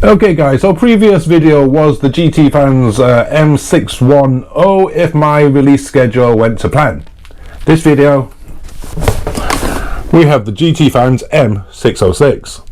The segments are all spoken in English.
Okay guys, so previous video was the GTFans M610 if my release schedule went to plan. This video we have the GTFans M606.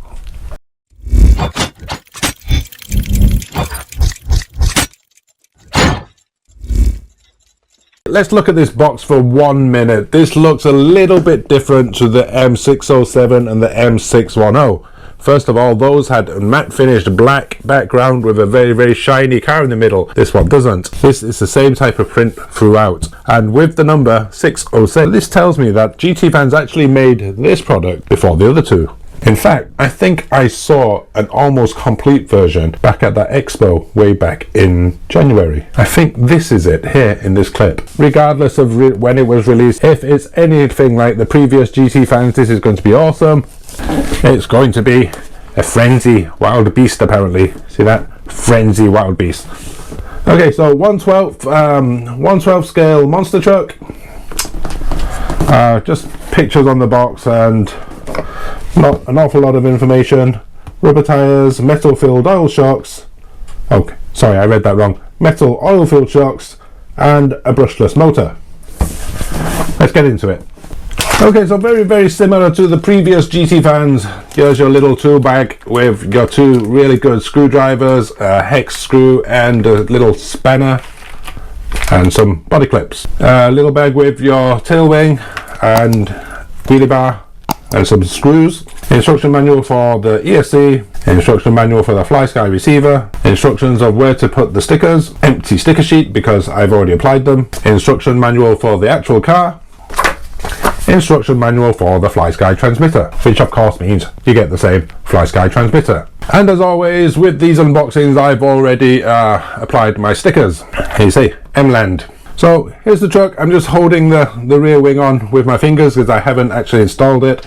Let's look at this box for 1 minute. This looks a little bit different to the M607 and the M610. First of all, those had a matte finished black background with a very shiny car in the middle. This one doesn't. This is the same type of print throughout. And with the number 606, this tells me that GTFans actually made this product before the other two. In fact, I think I saw an almost complete version back at that expo way back in January. I think this is it here in this clip. Regardless of when it was released, if it's anything like the previous GTFans, this is going to be awesome. It's going to be a frenzy wild beast apparently. See that? Frenzy wild beast. Okay, so 1/12 scale monster truck. Just pictures on the box and not an awful lot of information. Rubber tires, metal filled oil shocks. Okay, sorry, I read that wrong. Metal oil filled shocks and a brushless motor. Let's get into it. Okay, so very similar to the previous GTFans. Here's your little tool bag with your two really good screwdrivers, a hex screw and a little spanner and some body clips. A little bag with your tail wing and wheelie bar and some screws. Instruction manual for the ESC, instruction manual for the FlySky receiver, instructions of where to put the stickers, empty sticker sheet because I've already applied them, instruction manual for the actual car, instruction manual for the FlySky transmitter, which of course means you get the same FlySky transmitter. And as always with these unboxings, I've already applied my stickers. Here you see M-Land. So here's the truck. I'm just holding the rear wing on with my fingers because I haven't actually installed it,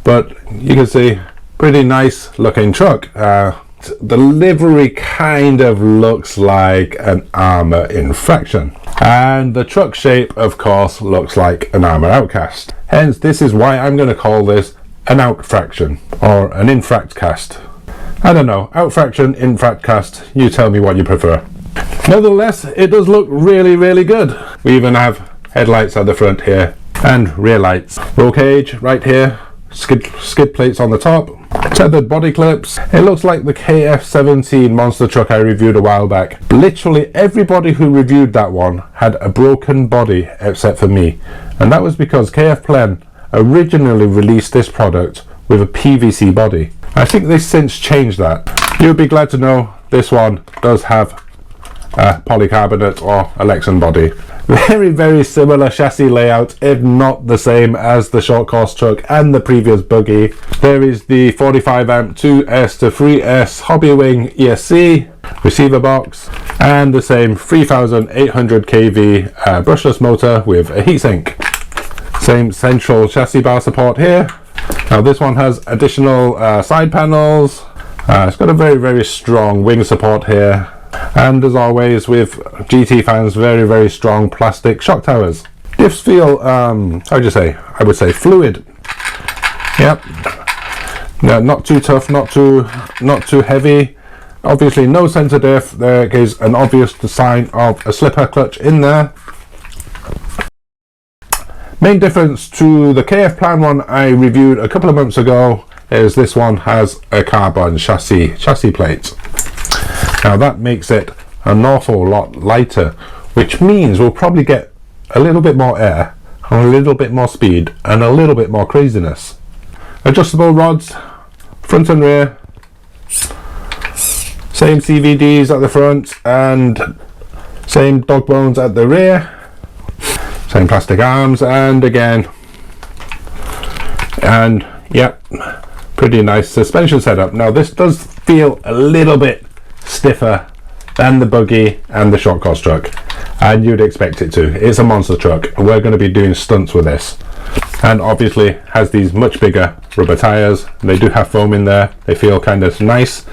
but you can see pretty nice looking truck. The livery kind of looks like an arrma infraction, and the truck shape of course looks like an arrma outcast. Hence this is why I'm going to call this an outfraction or an infract cast. I don't know, outfraction, infract cast, you tell me what you prefer. Nevertheless, it does look really good. We even have headlights at the front here and rear lights. Roll cage right here, skid plates on the top, tethered body clips. It looks like the KF17 monster truck I reviewed a while back. Literally everybody who reviewed that one had a broken body except for me, and that was because KF Plan originally released this product with a PVC body. I think they've since changed that. You'll be glad to know this one does have a polycarbonate or a Lexan body. Very similar chassis layout, if not the same as the short course truck and the previous Buggy. There is the 45 amp 2S to 3S hobby wing ESC receiver box and the same 3800 kV brushless motor with a heatsink. Same central chassis bar support here. Now this one has additional side panels. It's got a very strong wing support here. And as always with GTFans, very strong plastic shock towers. Diffs feel, how would you say? I would say fluid. Yep. No, not too tough, not too heavy. Obviously no center diff. There is an obvious sign of a slipper clutch in there. Main difference to the KF Plan one I reviewed a couple of months ago is this one has a carbon chassis plate. Now that makes it an awful lot lighter, which means we'll probably get a little bit more air, a little bit more speed and a little bit more craziness. Adjustable rods, front and rear, same CVDs at the front and same dog bones at the rear, same plastic arms, and again, and yep, pretty nice suspension setup. Now this does feel a little bit stiffer than the Buggy and the short course truck, and you'd expect it to. It's a monster truck and we're going to be doing stunts with this, and obviously has these much bigger rubber tires. They do have foam in there, they feel kind of nice,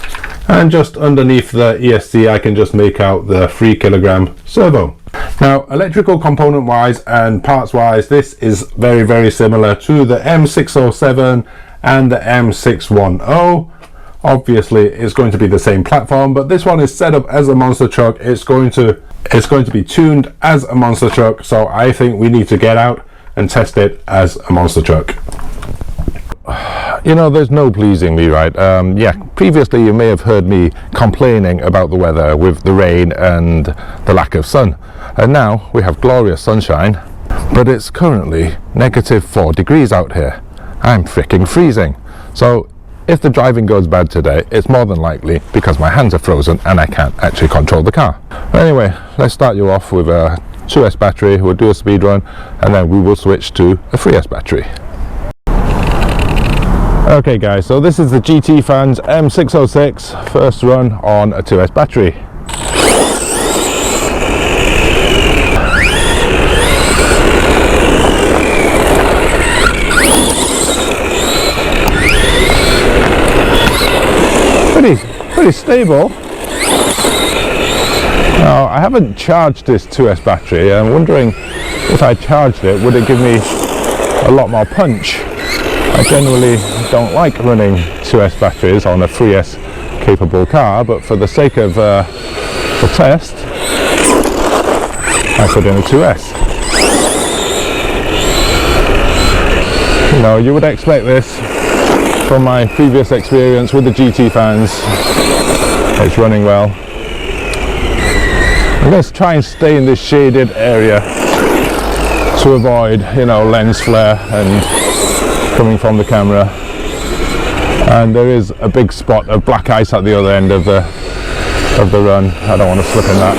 and just underneath the ESC I can just make out the 3 kilogram servo. Now electrical component wise and parts wise, this is very similar to the M607 and the M610. Obviously it's going to be the same platform, but this one is set up as a monster truck. It's going to be tuned as a monster truck, so I think we need to get out and test it as a monster truck. You know, there's no pleasing me, right? Yeah, previously you may have heard me complaining about the weather with the rain and the lack of sun, and now we have glorious sunshine, but it's currently -4 degrees out here. I'm freaking freezing. So if the driving goes bad today, it's more than likely because my hands are frozen and I can't actually control the car. But anyway, let's start you off with a 2S battery. We'll do a speed run and then we will switch to a 3S battery. Okay guys, so this is the GTFans M606 first run on a 2S battery. Pretty stable. Now I haven't charged this 2S battery. I'm wondering if I charged it, would it give me a lot more punch? I generally don't like running 2S batteries on a 3S capable car, but for the sake of the test, I put in a 2S. You know, you would expect this from my previous experience with the GTFans. It's running well. I'm going to try and stay in this shaded area to avoid, you know, lens flare and coming from the camera. And there is a big spot of black ice at the other end of the run. I don't want to slip in that.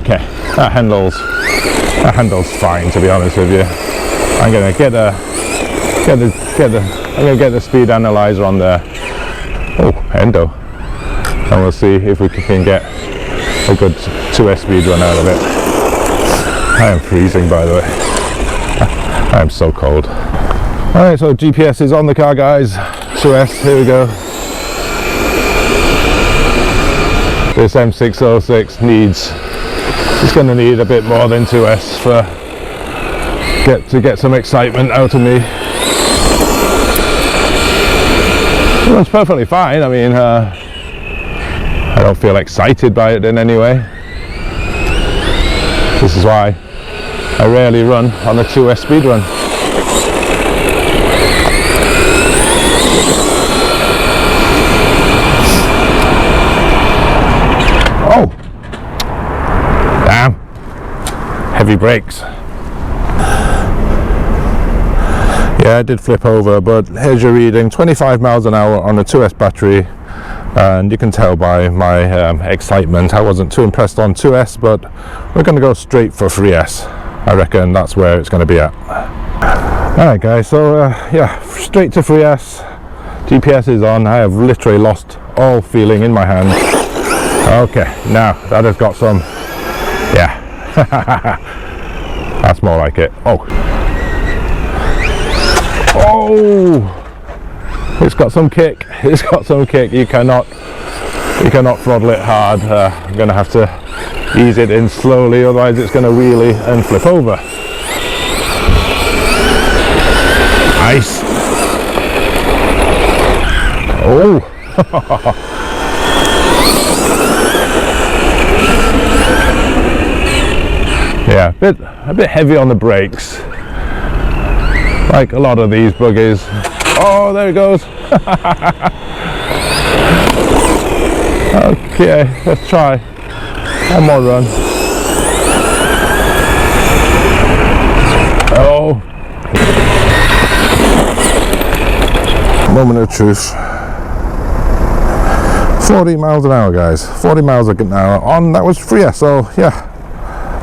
Okay, that handles fine, to be honest with you. I'm gonna get the speed analyzer on there. Oh, endo. And we'll see if we can get a good 2S speed run out of it. I am freezing, by the way. I am so cold. Alright, so GPS is on the car, guys. 2S, here we go. This M606 it's going to need a bit more than 2S to get some excitement out of me. It runs perfectly fine. I mean, I don't feel excited by it in any way. This is why I rarely run on a 2S speed run. Oh! Damn! Heavy brakes. Yeah, I did flip over, but here's your reading, 25 miles an hour on a 2S battery, and you can tell by my excitement I wasn't too impressed on 2S, but we're going to go straight for 3S. I reckon that's where it's going to be at. Alright guys, so yeah, straight to 3S. GPS is on. I have literally lost all feeling in my hand. Okay, now that has got some, yeah, that's more like it. Oh, it's got some kick. It's got some kick. You cannot throttle it hard. I'm going to have to ease it in slowly, otherwise it's going to wheelie and flip over. Nice. Oh. Yeah, a bit heavy on the brakes, like a lot of these buggies. Oh, there it goes. Okay, let's try one more run. Oh, moment of truth. 40 miles an hour, guys. 40 miles an hour on, that was 3S, so yeah,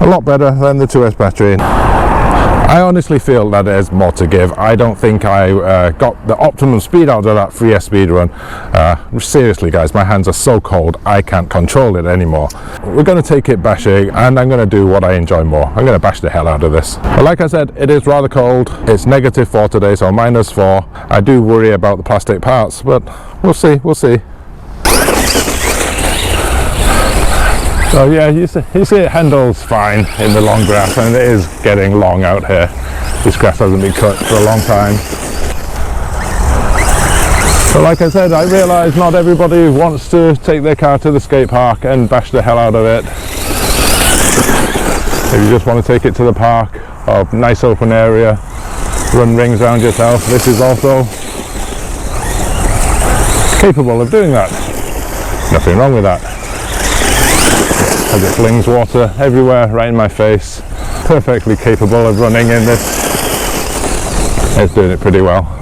a lot better than the 2S battery. I honestly feel that there's more to give. I don't think I got the optimum speed out of that 3S speed run. Seriously guys, my hands are so cold I can't control it anymore. We're going to take it bashing, and I'm going to do what I enjoy more. I'm going to bash the hell out of this. But like I said, it is rather cold. It's -4 today, so -4. I do worry about the plastic parts, but we'll see, we'll see. So yeah, you see it handles fine in the long grass, and it is getting long out here. This grass hasn't been cut for a long time. But like I said, I realise not everybody wants to take their car to the skate park and bash the hell out of it. If you just want to take it to the park or nice open area, run rings around yourself, this is also capable of doing that. Nothing wrong with that. As it flings water everywhere right in my face, perfectly capable of running in this. It's doing it pretty well.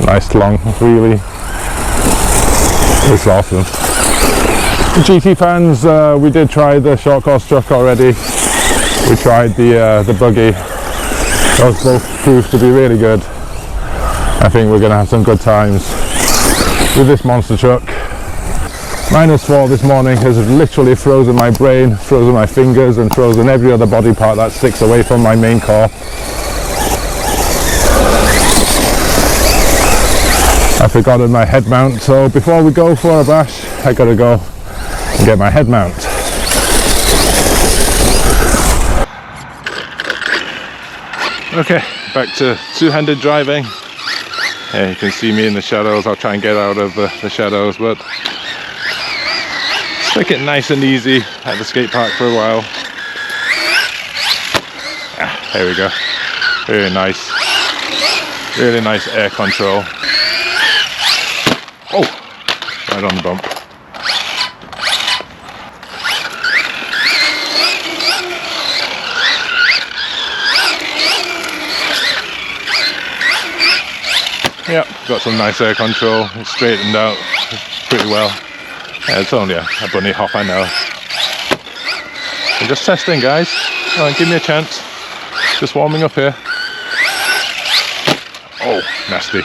Nice long wheelie. It's awesome. The GTFans, we did try the short course truck already. We tried the Buggy. Those both proved to be really good. I think we're going to have some good times with this monster truck. -4 this morning has literally frozen my brain, frozen my fingers, and frozen every other body part that sticks away from my main core. I forgotten my head mount, so before we go for a bash, I gotta go and get my head mount. Okay, back to two-handed driving. Yeah, you can see me in the shadows. I'll try and get out of the shadows, but let's take it nice and easy at the skate park for a while. There we go. Very nice. Really nice air control. Oh, right on the bump. Yep, got some nice air control. It's straightened out pretty well. Yeah, it's only a bunny hop, I know. I'm just testing, guys. Give me a chance. Just warming up here. Oh, nasty.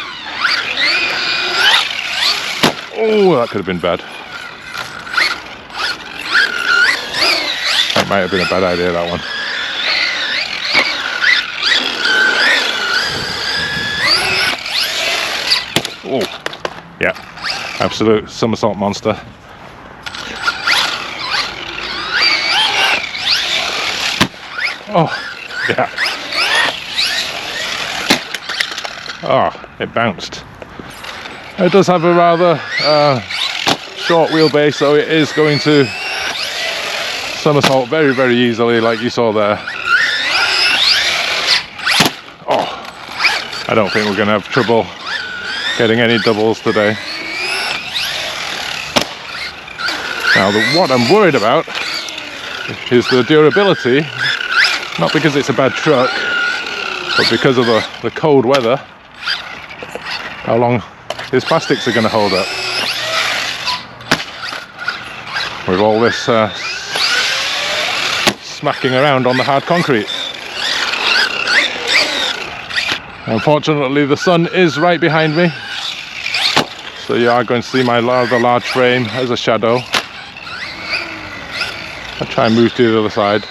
Oh, that could have been bad. That might have been a bad idea, that one. Oh, yeah, absolute somersault monster. Oh, yeah. Oh, it bounced. It does have a rather short wheelbase, so it is going to somersault very, very easily, like you saw there. Oh, I don't think we're going to have trouble getting any doubles today. Now, what I'm worried about is the durability, not because it's a bad truck, but because of the cold weather, how long his plastics are going to hold up with all this smacking around on the hard concrete. Unfortunately, the sun is right behind me, so you are going to see my rather large frame as a shadow. I'll try and move to the other side.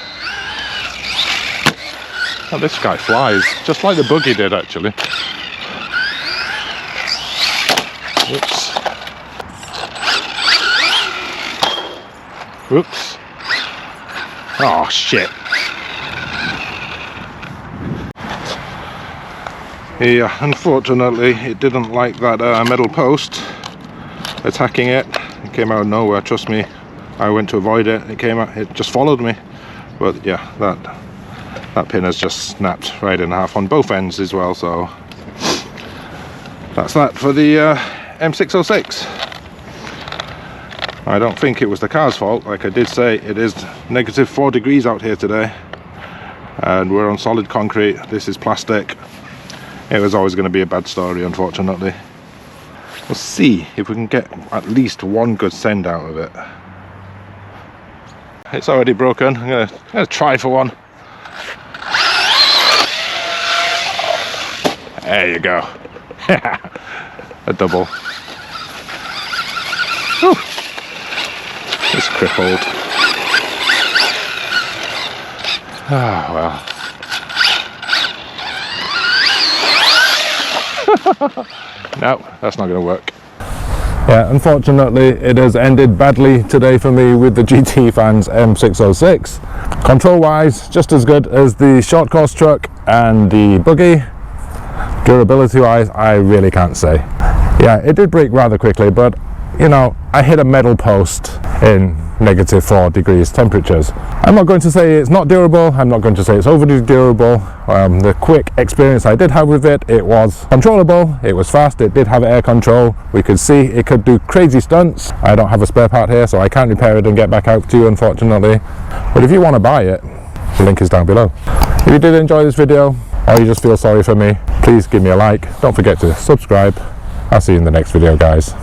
Oh, this guy flies, just like the Buggy did actually. Oops. Oops. Oh shit. Yeah, unfortunately it didn't like that metal post attacking it. It came out of nowhere, trust me. I went to avoid it, it just followed me. But yeah, that pin has just snapped right in half on both ends as well, so that's that for the M606. I don't think it was the car's fault. Like I did say, it is -4 degrees out here today and we're on solid concrete. This is plastic. It was always going to be a bad story, unfortunately. We'll see if we can get at least one good send out of it. It's already broken. I'm gonna try for one. There you go. A double. Whew. It's crippled. Ah, well. No, that's not going to work. Yeah, unfortunately it has ended badly today for me with the GTFans M606. Control wise, just as good as the short course truck and the Buggy. Durability wise, I really can't say. Yeah, it did break rather quickly, but you know, I hit a metal post in -4 degrees temperatures. I'm not going to say it's not durable, I'm not going to say it's overly durable. The quick experience I did have with it, it was controllable, it was fast, it did have air control, we could see it could do crazy stunts. I don't have a spare part here, so I can't repair it and get back out to you, unfortunately. But if you want to buy it, the link is down below. If you did enjoy this video, or you just feel sorry for me, please give me a like, don't forget to subscribe. I'll see you in the next video, guys.